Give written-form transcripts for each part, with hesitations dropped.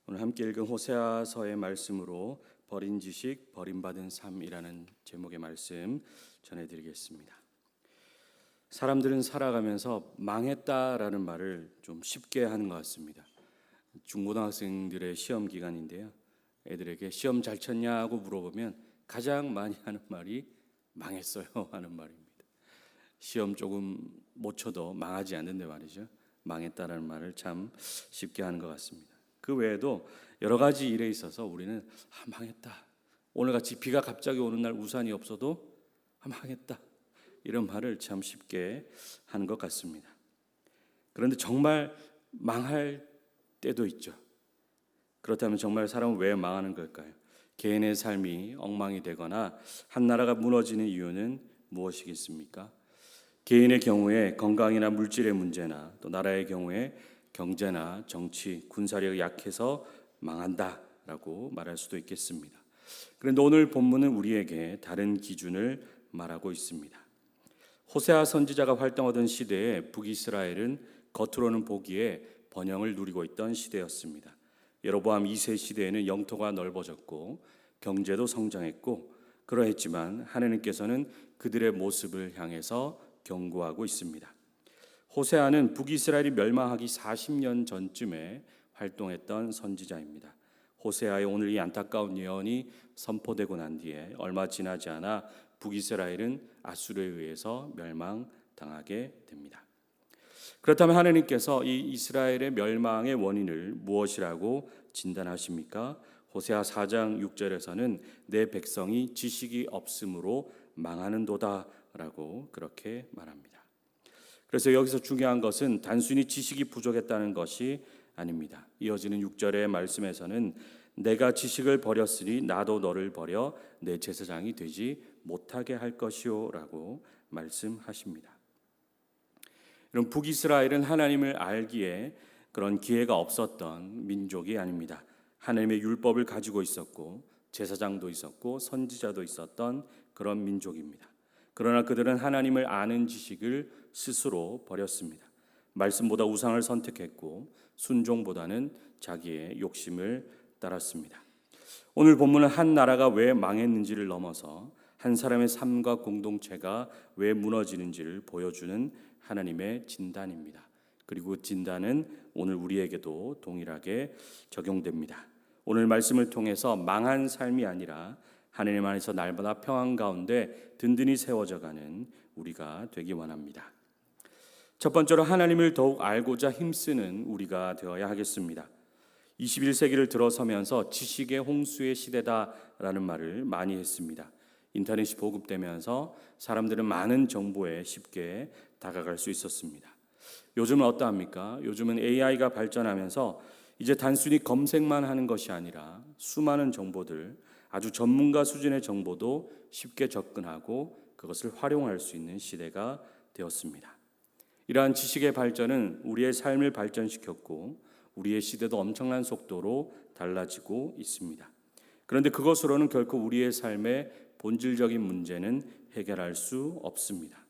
오늘 함께 읽은 호세아서의 말씀으로 버린 지식, 버림받은 삶이라는 제목의 말씀 전해드리겠습니다. 사람들은 살아가면서 망했다라는 말을 좀 쉽게 하는 것 같습니다. 중고등학생들의 시험 기간인데요. 애들에게 시험 잘 쳤냐고 물어보면 가장 많이 하는 말이 망했어요 하는 말입니다. 시험 조금 못 쳐도 망하지 않는데 말이죠. 망했다라는 말을 참 쉽게 하는 것 같습니다. 그 외에도 여러 가지 일에 있어서 우리는 망했다. 오늘같이 비가 갑자기 오는 날 우산이 없어도 망했다. 이런 말을 참 쉽게 하는 것 같습니다. 그런데 정말 망할 때도 있죠. 그렇다면 정말 사람은 왜 망하는 걸까요? 개인의 삶이 엉망이 되거나 한 나라가 무너지는 이유는 무엇이겠습니까? 개인의 경우에 건강이나 물질의 문제나 또 나라의 경우에 경제나 정치, 군사력이 약해서 망한다라고 말할 수도 있겠습니다. 그런데 오늘 본문은 우리에게 다른 기준을 말하고 있습니다. 호세아 선지자가 활동하던 시대에 북이스라엘은 겉으로는 보기에 번영을 누리고 있던 시대였습니다. 여로보암 2세 시대에는 영토가 넓어졌고 경제도 성장했고 그러했지만 하나님께서는 그들의 모습을 향해서 경고하고 있습니다. 호세아는 북이스라엘이 멸망하기 40년 전쯤에 활동했던 선지자입니다. 호세아의 오늘 이 안타까운 예언이 선포되고 난 뒤에 얼마 지나지 않아 북이스라엘은 아수르에 의해서 멸망당하게 됩니다. 그렇다면 하나님께서 이 이스라엘의 멸망의 원인을 무엇이라고 진단하십니까? 호세아 4장 6절에서는 내 백성이 지식이 없으므로 망하는도다 라고 그렇게 말합니다. 그래서 여기서 중요한 것은 단순히 지식이 부족했다는 것이 아닙니다. 이어지는 6절의 말씀에서는 내가 지식을 버렸으니 나도 너를 버려 내 제사장이 되지 못하게 할 것이요 라고 말씀하십니다. 여러분, 북이스라엘은 하나님을 알기에 그런 기회가 없었던 민족이 아닙니다. 하나님의 율법을 가지고 있었고 제사장도 있었고 선지자도 있었던 그런 민족입니다. 그러나 그들은 하나님을 아는 지식을 스스로 버렸습니다. 말씀보다 우상을 선택했고 순종보다는 자기의 욕심을 따랐습니다. 오늘 본문은 한 나라가 왜 망했는지를 넘어서 한 사람의 삶과 공동체가 왜 무너지는지를 보여주는 하나님의 진단입니다. 그리고 진단은 오늘 우리에게도 동일하게 적용됩니다. 오늘 말씀을 통해서 망한 삶이 아니라 하나님 안에서 날마다 평안 가운데 든든히 세워져가는 우리가 되기 원합니다. 첫 번째로 하나님을 더욱 알고자 힘쓰는 우리가 되어야 하겠습니다. 21세기를 들어서면서 지식의 홍수의 시대다라는 말을 많이 했습니다. 인터넷이 보급되면서 사람들은 많은 정보에 쉽게 다가갈 수 있었습니다. 요즘은 어떠합니까? 요즘은 AI가 발전하면서 이제 단순히 검색만 하는 것이 아니라 수많은 정보들, 아주 전문가 수준의 정보도 쉽게 접근하고 그것을 활용할 수 있는 시대가 되었습니다. 이러한 지식의 발전은 우리의 삶을 발전시켰고 우리의 시대도 엄청난 속도로 달라지고 있습니다. 그런데 그것으로는 결코 우리의 삶의 본질적인 문제는 해결할 수 없습니다.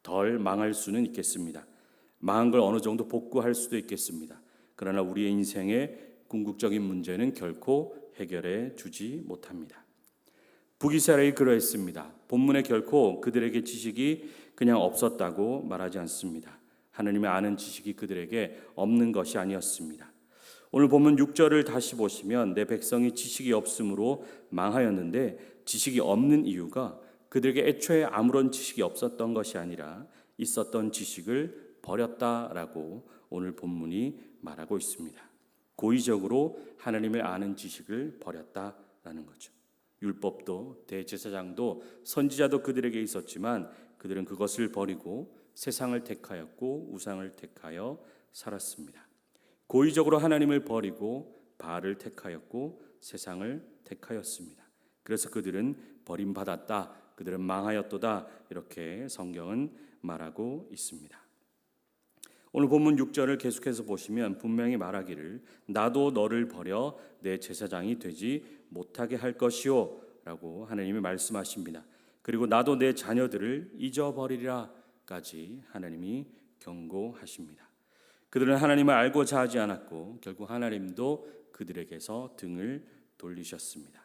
덜 망할 수는 있겠습니다. 망한 걸 어느 정도 복구할 수도 있겠습니다. 그러나 우리의 인생의 궁극적인 문제는 결코 해결해 주지 못합니다. 북이스라엘이 그러했습니다. 본문에 결코 그들에게 지식이 그냥 없었다고 말하지 않습니다. 하나님의 아는 지식이 그들에게 없는 것이 아니었습니다. 오늘 본문 6절을 다시 보시면 내 백성이 지식이 없으므로 망하였는데 지식이 없는 이유가 그들에게 애초에 아무런 지식이 없었던 것이 아니라 있었던 지식을 버렸다라고 오늘 본문이 말하고 있습니다. 고의적으로 하나님을 아는 지식을 버렸다라는 거죠. 율법도 대제사장도 선지자도 그들에게 있었지만 그들은 그것을 버리고 세상을 택하였고 우상을 택하여 살았습니다. 고의적으로 하나님을 버리고 바알을 택하였고 세상을 택하였습니다. 그래서 그들은 버림받았다, 그들은 망하였도다 이렇게 성경은 말하고 있습니다. 오늘 본문 6절을 계속해서 보시면 분명히 말하기를 나도 너를 버려 내 제사장이 되지 못하게 할 것이요 라고 하나님이 말씀하십니다. 그리고 나도 내 자녀들을 잊어버리리라 까지 하나님이 경고하십니다. 그들은 하나님을 알고자 하지 않았고 결국 하나님도 그들에게서 등을 돌리셨습니다.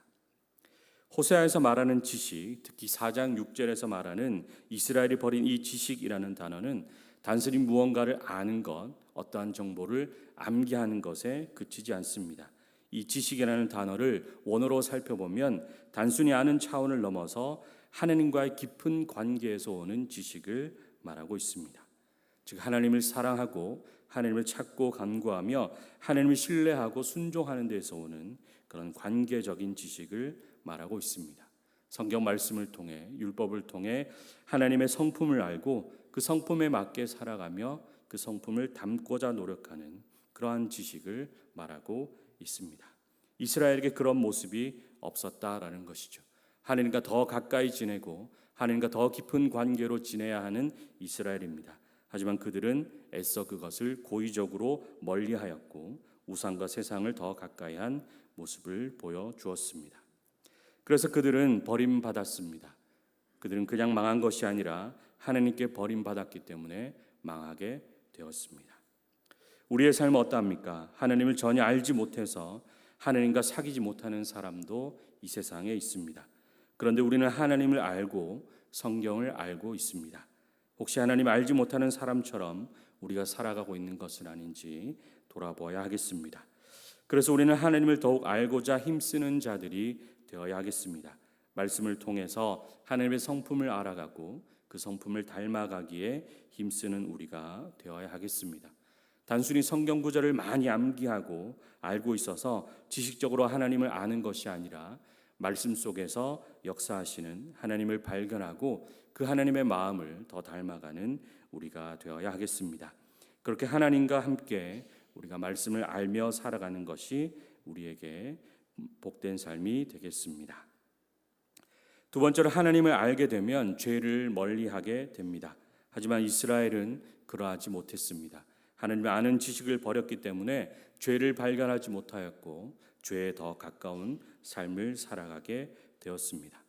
호세아에서 말하는 지식, 특히 4장 6절에서 말하는 이스라엘이 버린 이 지식이라는 단어는 단순히 무언가를 아는 것, 어떠한 정보를 암기하는 것에 그치지 않습니다. 이 지식이라는 단어를 원어로 살펴보면 단순히 아는 차원을 넘어서 하나님과의 깊은 관계에서 오는 지식을 말하고 있습니다. 즉 하나님을 사랑하고 하나님을 찾고 간구하며 하나님을 신뢰하고 순종하는 데서 오는 그런 관계적인 지식을 말하고 있습니다. 성경 말씀을 통해 율법을 통해 하나님의 성품을 알고 그 성품에 맞게 살아가며 그 성품을 담고자 노력하는 그러한 지식을 말하고 있습니다. 이스라엘에게 그런 모습이 없었다라는 것이죠. 하나님과 더 가까이 지내고 하나님과 더 깊은 관계로 지내야 하는 이스라엘입니다. 하지만 그들은 애써 그것을 고의적으로 멀리하였고 우상과 세상을 더 가까이 한 모습을 보여주었습니다. 그래서 그들은 버림받았습니다. 그들은 그냥 망한 것이 아니라 하나님께 버림받았기 때문에 망하게 되었습니다. 우리의 삶은 어떠합니까? 하나님을 전혀 알지 못해서 하나님과 사귀지 못하는 사람도 이 세상에 있습니다. 그런데 우리는 하나님을 알고 성경을 알고 있습니다. 혹시 하나님 알지 못하는 사람처럼 우리가 살아가고 있는 것은 아닌지 돌아보아야 하겠습니다. 그래서 우리는 하나님을 더욱 알고자 힘쓰는 자들이 되어야 하겠습니다. 말씀을 통해서 하나님의 성품을 알아가고 그 성품을 닮아가기에 힘쓰는 우리가 되어야 하겠습니다. 단순히 성경 구절을 많이 암기하고 알고 있어서 지식적으로 하나님을 아는 것이 아니라 말씀 속에서 역사하시는 하나님을 발견하고 그 하나님의 마음을 더 닮아가는 우리가 되어야 하겠습니다. 그렇게 하나님과 함께 우리가 말씀을 알며 살아가는 것이 우리에게 복된 삶이 되겠습니다. 두 번째로 하나님을 알게 되면 죄를 멀리하게 됩니다. 하지만 이스라엘은 그러하지 못했습니다. 하나님을 아는 지식을 버렸기 때문에 죄를 발견하지 못하였고 죄에 더 가까운 삶을 살아가게 되었습니다.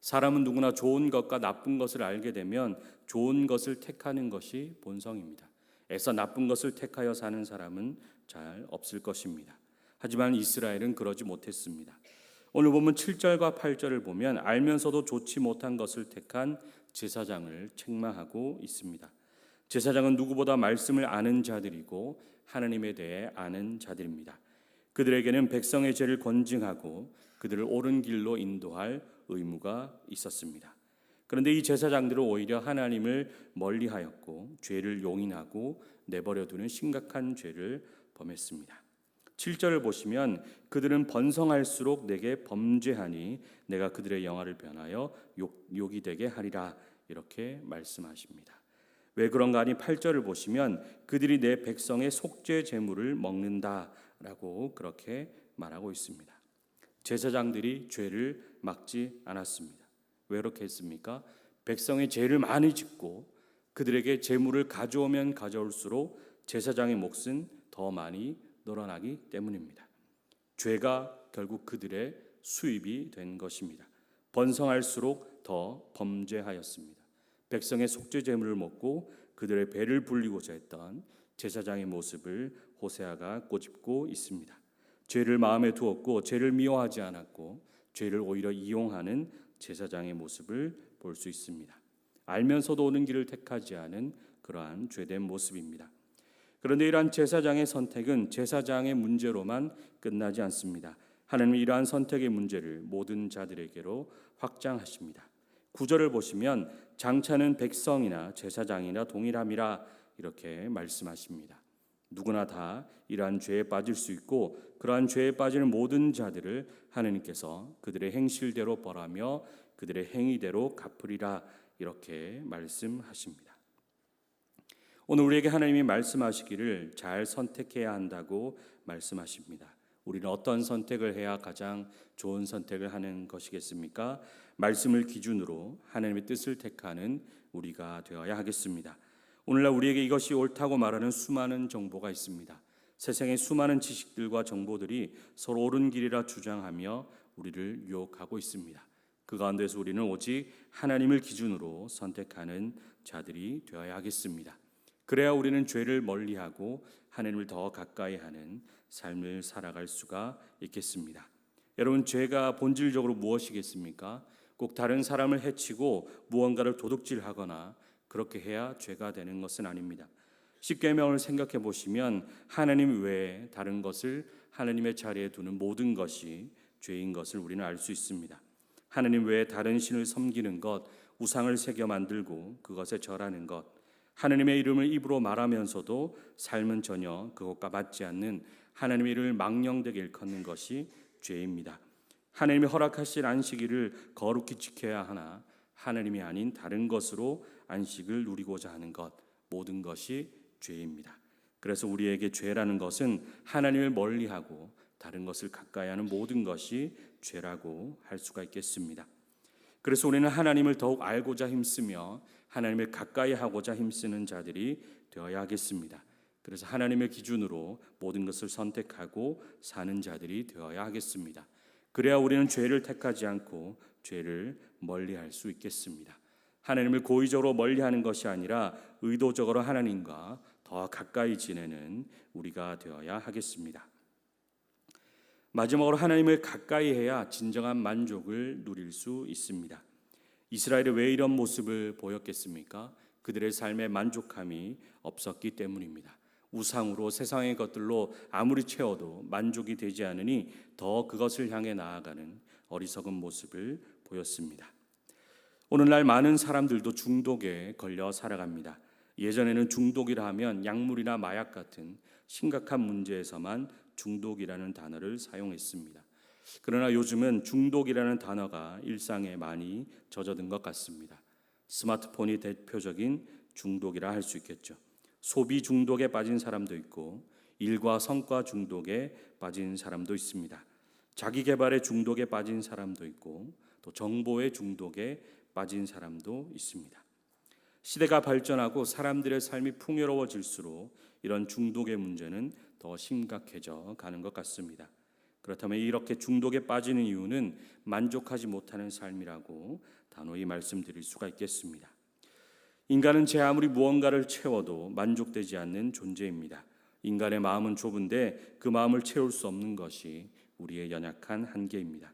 사람은 누구나 좋은 것과 나쁜 것을 알게 되면 좋은 것을 택하는 것이 본성입니다. 애써 나쁜 것을 택하여 사는 사람은 잘 없을 것입니다. 하지만 이스라엘은 그러지 못했습니다. 오늘 보면 7절과 8절을 보면 알면서도 좋지 못한 것을 택한 제사장을 책망하고 있습니다. 제사장은 누구보다 말씀을 아는 자들이고 하나님에 대해 아는 자들입니다. 그들에게는 백성의 죄를 건징하고 그들을 옳은 길로 인도할 의무가 있었습니다. 그런데 이 제사장들은 오히려 하나님을 멀리하였고 죄를 용인하고 내버려두는 심각한 죄를 범했습니다. 7절을 보시면 그들은 번성할수록 내게 범죄하니 내가 그들의 영화를 변하여 욕이 되게 하리라 이렇게 말씀하십니다. 왜 그런가 하니 8절을 보시면 그들이 내 백성의 속죄 제물을 먹는다라고 그렇게 말하고 있습니다. 제사장들이 죄를 막지 않았습니다. 왜 그렇게 했습니까? 백성의 죄를 많이 짓고 그들에게 제물을 가져오면 가져올수록 제사장의 몫은 더 많이 늘어나기 때문입니다. 죄가 결국 그들의 수입이 된 것입니다. 번성할수록 더 범죄하였습니다. 백성의 속죄 제물을 먹고 그들의 배를 불리고자 했던 제사장의 모습을 호세아가 꼬집고 있습니다. 죄를 마음에 두었고 죄를 미워하지 않았고 죄를 오히려 이용하는 제사장의 모습을 볼 수 있습니다. 알면서도 옳은 길을 택하지 않은 그러한 죄된 모습입니다. 그런데 이러한 제사장의 선택은 제사장의 문제로만 끝나지 않습니다. 하나님은 이러한 선택의 문제를 모든 자들에게로 확장하십니다. 9절을 보시면 장차는 백성이나 제사장이나 동일함이라 이렇게 말씀하십니다. 누구나 다 이러한 죄에 빠질 수 있고 그러한 죄에 빠지는 모든 자들을 하나님께서 그들의 행실대로 벌하며 그들의 행위대로 갚으리라 이렇게 말씀하십니다. 오늘 우리에게 하나님이 말씀하시기를 잘 선택해야 한다고 말씀하십니다. 우리는 어떤 선택을 해야 가장 좋은 선택을 하는 것이겠습니까? 말씀을 기준으로 하나님의 뜻을 택하는 우리가 되어야 하겠습니다. 오늘날 우리에게 이것이 옳다고 말하는 수많은 정보가 있습니다. 세상의 수많은 지식들과 정보들이 서로 옳은 길이라 주장하며 우리를 유혹하고 있습니다. 그 가운데서 우리는 오직 하나님을 기준으로 선택하는 자들이 되어야 하겠습니다. 그래야 우리는 죄를 멀리하고 하나님을 더 가까이 하는 삶을 살아갈 수가 있겠습니다. 여러분, 죄가 본질적으로 무엇이겠습니까? 꼭 다른 사람을 해치고 무언가를 도둑질하거나 그렇게 해야 죄가 되는 것은 아닙니다. 십계명을 생각해 보시면 하나님 외에 다른 것을 하나님의 자리에 두는 모든 것이 죄인 것을 우리는 알 수 있습니다. 하나님 외에 다른 신을 섬기는 것, 우상을 새겨 만들고 그것에 절하는 것, 하나님의 이름을 입으로 말하면서도 삶은 전혀 그것과 맞지 않는 하나님의 이름을 망령되게 일컫는 것이 죄입니다. 하나님이 허락하신 안식일을 거룩히 지켜야 하나 하나님이 아닌 다른 것으로 안식을 누리고자 하는 것, 모든 것이 죄입니다. 그래서 우리에게 죄라는 것은 하나님을 멀리하고 다른 것을 가까이 하는 모든 것이 죄라고 할 수가 있겠습니다. 그래서 우리는 하나님을 더욱 알고자 힘쓰며 하나님을 가까이 하고자 힘쓰는 자들이 되어야 하겠습니다. 그래서 하나님의 기준으로 모든 것을 선택하고 사는 자들이 되어야 하겠습니다. 그래야 우리는 죄를 택하지 않고 죄를 멀리할 수 있겠습니다. 하나님을 고의적으로 멀리하는 것이 아니라 의도적으로 하나님과 더 가까이 지내는 우리가 되어야 하겠습니다. 마지막으로 하나님을 가까이 해야 진정한 만족을 누릴 수 있습니다. 이스라엘이 왜 이런 모습을 보였겠습니까? 그들의 삶에 만족함이 없었기 때문입니다. 우상으로 세상의 것들로 아무리 채워도 만족이 되지 않으니 더 그것을 향해 나아가는 어리석은 모습을 보였습니다. 오늘날 많은 사람들도 중독에 걸려 살아갑니다. 예전에는 중독이라 하면 약물이나 마약 같은 심각한 문제에서만 중독이라는 단어를 사용했습니다. 그러나 요즘은 중독이라는 단어가 일상에 많이 젖어든 것 같습니다. 스마트폰이 대표적인 중독이라 할 수 있겠죠. 소비 중독에 빠진 사람도 있고 일과 성과 중독에 빠진 사람도 있습니다. 자기 개발의 중독에 빠진 사람도 있고 또 정보의 중독에 빠진 사람도 있습니다. 시대가 발전하고 사람들의 삶이 풍요로워질수록 이런 중독의 문제는 더 심각해져 가는 것 같습니다. 그렇다면 이렇게 중독에 빠지는 이유는 만족하지 못하는 삶이라고 단호히 말씀드릴 수가 있겠습니다. 인간은 제 아무리 무언가를 채워도 만족되지 않는 존재입니다. 인간의 마음은 좁은데 그 마음을 채울 수 없는 것이 우리의 연약한 한계입니다.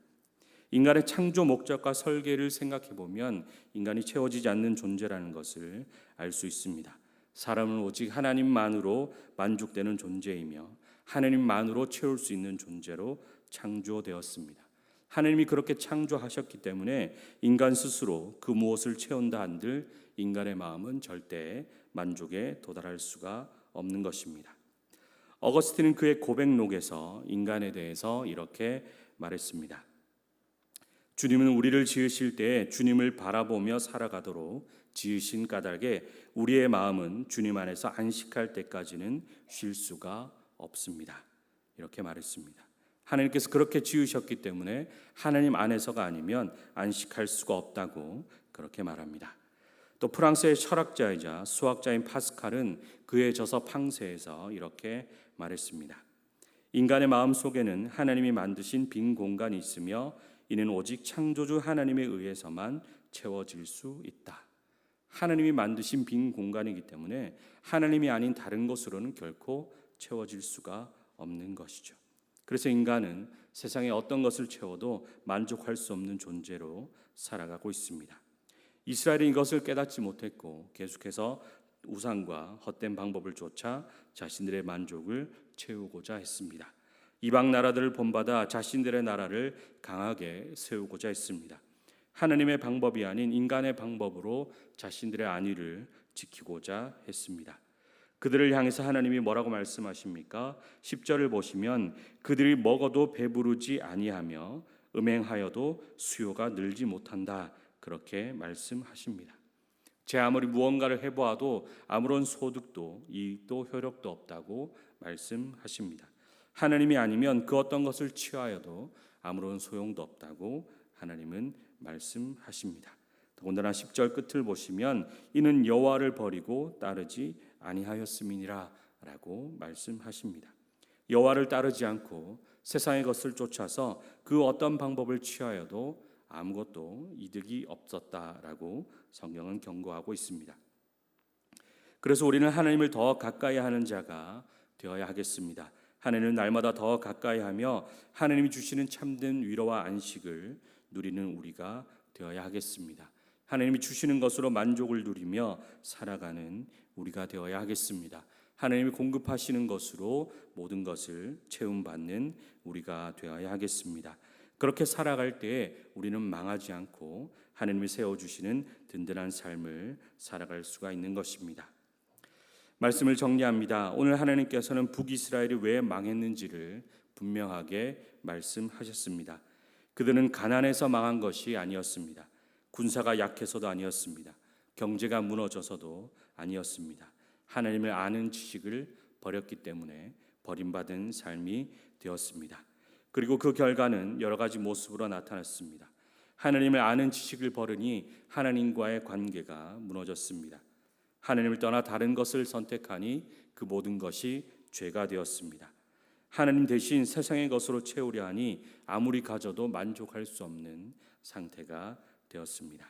인간의 창조 목적과 설계를 생각해 보면 인간이 채워지지 않는 존재라는 것을 알 수 있습니다. 사람은 오직 하나님만으로 만족되는 존재이며 하나님만으로 채울 수 있는 존재로 창조되었습니다. 하나님이 그렇게 창조하셨기 때문에 인간 스스로 그 무엇을 채운다 한들 인간의 마음은 절대 만족에 도달할 수가 없는 것입니다. 어거스틴은 그의 고백록에서 인간에 대해서 이렇게 말했습니다. 주님은 우리를 지으실 때에 주님을 바라보며 살아가도록 지으신 까닭에 우리의 마음은 주님 안에서 안식할 때까지는 쉴 수가 없습니다. 이렇게 말했습니다. 하나님께서 그렇게 지으셨기 때문에 하나님 안에서가 아니면 안식할 수가 없다고 그렇게 말합니다. 또 프랑스의 철학자이자 수학자인 파스칼은 그의 저서 팡세에서 이렇게 말했습니다. 인간의 마음 속에는 하나님이 만드신 빈 공간이 있으며 이는 오직 창조주 하나님에 의해서만 채워질 수 있다. 하나님이 만드신 빈 공간이기 때문에 하나님이 아닌 다른 것으로는 결코 채워질 수가 없는 것이죠. 그래서 인간은 세상에 어떤 것을 채워도 만족할 수 없는 존재로 살아가고 있습니다. 이스라엘은 이것을 깨닫지 못했고 계속해서 우상과 헛된 방법을 쫓아 자신들의 만족을 채우고자 했습니다. 이방 나라들을 본받아 자신들의 나라를 강하게 세우고자 했습니다. 하나님의 방법이 아닌 인간의 방법으로 자신들의 안위를 지키고자 했습니다. 그들을 향해서 하나님이 뭐라고 말씀하십니까? 10절을 보시면 그들이 먹어도 배부르지 아니하며 음행하여도 수요가 늘지 못한다. 그렇게 말씀하십니다. 제 아무리 무언가를 해보아도 아무런 소득도 이익도 효력도 없다고 말씀하십니다. 하나님이 아니면 그 어떤 것을 취하여도 아무런 소용도 없다고 하나님은 말씀하십니다. 더군다나 10절 끝을 보시면 이는 여호와를 버리고 따르지 아니하였음이니라 라고 말씀하십니다. 여호와를 따르지 않고 세상의 것을 쫓아서 그 어떤 방법을 취하여도 아무것도 이득이 없었다라고 성경은 경고하고 있습니다. 그래서 우리는 하나님을 더 가까이 하는 자가 되어야 하겠습니다. 하나님을 날마다 더 가까이 하며 하나님이 주시는 참된 위로와 안식을 누리는 우리가 되어야 하겠습니다. 하나님이 주시는 것으로 만족을 누리며 살아가는 우리가 되어야 하겠습니다. 하나님이 공급하시는 것으로 모든 것을 채움받는 우리가 되어야 하겠습니다. 그렇게 살아갈 때에 우리는 망하지 않고 하나님이 세워주시는 든든한 삶을 살아갈 수가 있는 것입니다. 말씀을 정리합니다. 오늘 하나님께서는 북이스라엘이 왜 망했는지를 분명하게 말씀하셨습니다. 그들은 가난해서 망한 것이 아니었습니다. 군사가 약해서도 아니었습니다. 경제가 무너져서도 아니었습니다. 하나님을 아는 지식을 버렸기 때문에 버림받은 삶이 되었습니다. 그리고 그 결과는 여러 가지 모습으로 나타났습니다. 하나님을 아는 지식을 버리니 하나님과의 관계가 무너졌습니다. 하나님을 떠나 다른 것을 선택하니 그 모든 것이 죄가 되었습니다. 하나님 대신 세상의 것으로 채우려 하니 아무리 가져도 만족할 수 없는 상태가 되었습니다.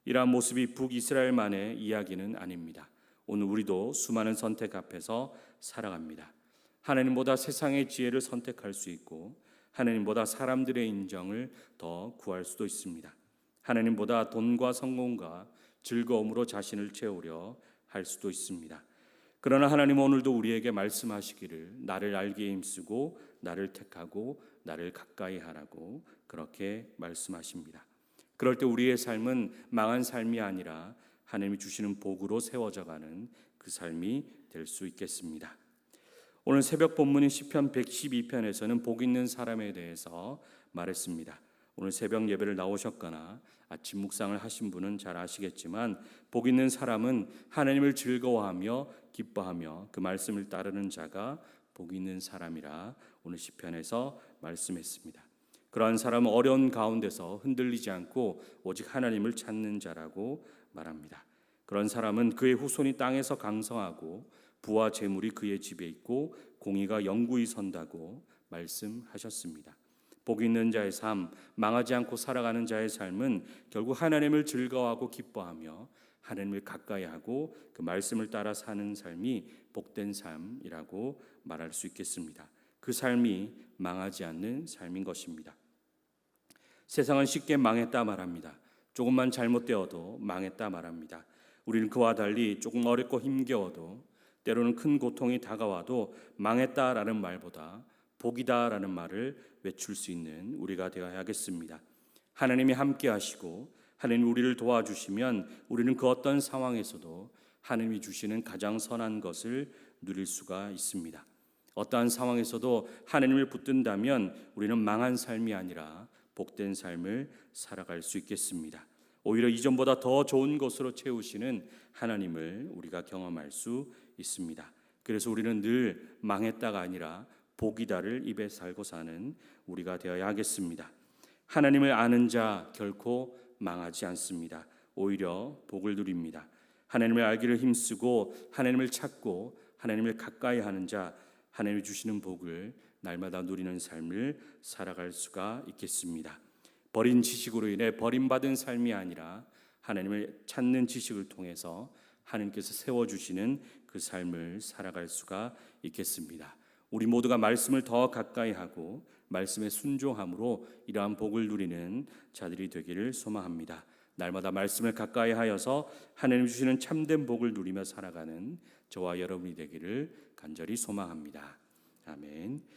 이러한 모습이 북이스라엘만의 이야기는 아닙니다. 오늘 우리도 수많은 선택 앞에서 살아갑니다. 하나님보다 세상의 지혜를 선택할 수 있고 하나님보다 사람들의 인정을 더 구할 수도 있습니다. 하나님보다 돈과 성공과 즐거움으로 자신을 채우려 할 수도 있습니다. 그러나 하나님은 오늘도 우리에게 말씀하시기를 나를 알기에 힘쓰고 나를 택하고 나를 가까이 하라고 그렇게 말씀하십니다. 그럴 때 우리의 삶은 망한 삶이 아니라 하나님이 주시는 복으로 세워져가는 그 삶이 될 수 있겠습니다. 오늘 새벽 본문인 시편 112편에서는 복 있는 사람에 대해서 말했습니다. 오늘 새벽 예배를 나오셨거나 아침 묵상을 하신 분은 잘 아시겠지만 복 있는 사람은 하나님을 즐거워하며 기뻐하며 그 말씀을 따르는 자가 복 있는 사람이라 오늘 시편에서 말씀했습니다. 그러한 사람은 어려운 가운데서 흔들리지 않고 오직 하나님을 찾는 자라고 말합니다. 그런 사람은 그의 후손이 땅에서 강성하고 부와 재물이 그의 집에 있고 공의가 영구히 선다고 말씀하셨습니다. 복 있는 자의 삶, 망하지 않고 살아가는 자의 삶은 결국 하나님을 즐거워하고 기뻐하며 하나님을 가까이 하고 그 말씀을 따라 사는 삶이 복된 삶이라고 말할 수 있겠습니다. 그 삶이 망하지 않는 삶인 것입니다. 세상은 쉽게 망했다 말합니다. 조금만 잘못되어도 망했다 말합니다. 우리는 그와 달리 조금 어렵고 힘겨워도 때로는 큰 고통이 다가와도 망했다라는 말보다 복이다라는 말을 외칠 수 있는 우리가 되어야 하겠습니다. 하나님이 함께 하시고 하나님 우리를 도와주시면 우리는 그 어떤 상황에서도 하나님이 주시는 가장 선한 것을 누릴 수가 있습니다. 어떠한 상황에서도 하나님을 붙든다면 우리는 망한 삶이 아니라 복된 삶을 살아갈 수 있겠습니다. 오히려 이전보다 더 좋은 것으로 채우시는 하나님을 우리가 경험할 수 있습니다. 그래서 우리는 늘 망했다가 아니라 복이다를 입에 살고 사는 우리가 되어야 하겠습니다. 하나님을 아는 자 결코 망하지 않습니다. 오히려 복을 누립니다. 하나님을 알기를 힘쓰고 하나님을 찾고 하나님을 가까이 하는 자, 하나님이 주시는 복을 날마다 누리는 삶을 살아갈 수가 있겠습니다. 버린 지식으로 인해 버림받은 삶이 아니라 하나님을 찾는 지식을 통해서 하나님께서 세워주시는 그 삶을 살아갈 수가 있겠습니다. 우리 모두가 말씀을 더 가까이 하고 말씀에 순종함으로 이러한 복을 누리는 자들이 되기를 소망합니다. 날마다 말씀을 가까이 하여서 하나님 주시는 참된 복을 누리며 살아가는 저와 여러분이 되기를 간절히 소망합니다. 아멘.